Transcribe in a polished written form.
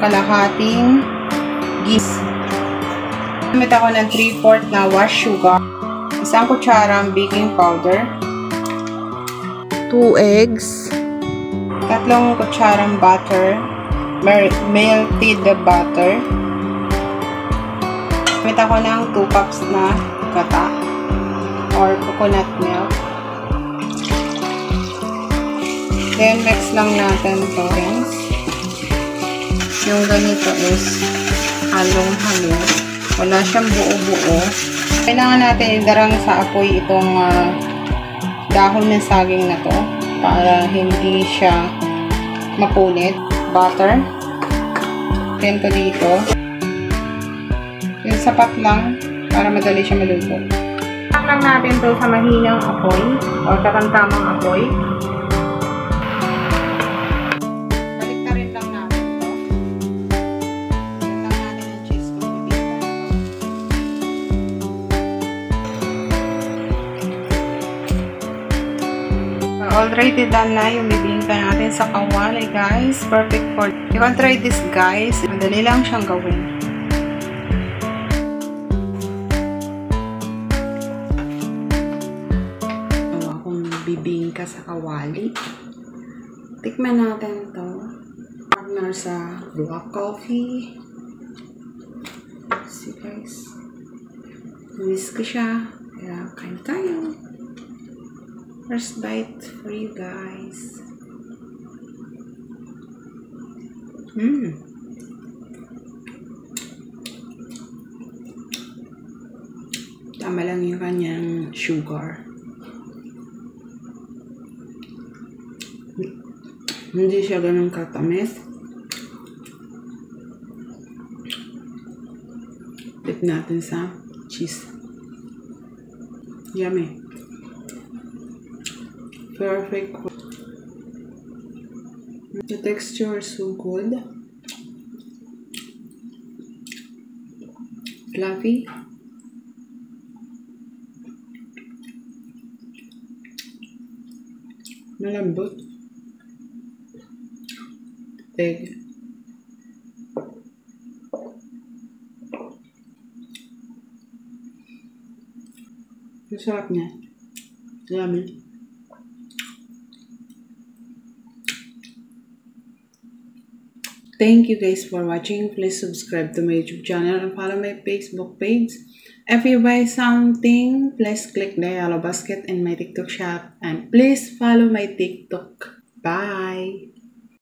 kalahating gis. Gamit ako ng 3/4 na wash sugar, isang kutsarang baking powder, 2 eggs, 3 kutsarang butter, melted butter. Gamit ako ng 2 cups na gata or coconut milk. Then, mix lang natin ito. Yung ganito is halong-halo. Wala siyang buo-buo. Kailangan natin idarang sa apoy itong dahon ng saging na to para hindi siya mapunit. Butter. Then, ito dito. Yung sapat lang para madali siya maluto. Itak lang natin ito sa mahinang apoy o katamtamang apoy. Already done na yung bibingka natin sa kawali, guys. Perfect for... You can try this, guys. Madali lang siyang gawin. Gawa akong bibingka sa kawali. Tikman natin ito. Partner sa black coffee. See, guys. Miss ko siya. Kaya kain tayo. First bite for you guys. Tama lang yung kanyang sugar. Hindi siya ganun katamis. Dip natin sa cheese. Yummy. Perfect. The texture is so good. Fluffy. Malambot. Egg. Masarap niya. Yummy. Thank you guys for watching. Please subscribe to my YouTube channel and follow my Facebook page. If you buy something, please click the yellow basket in my TikTok shop and please follow my TikTok. Bye!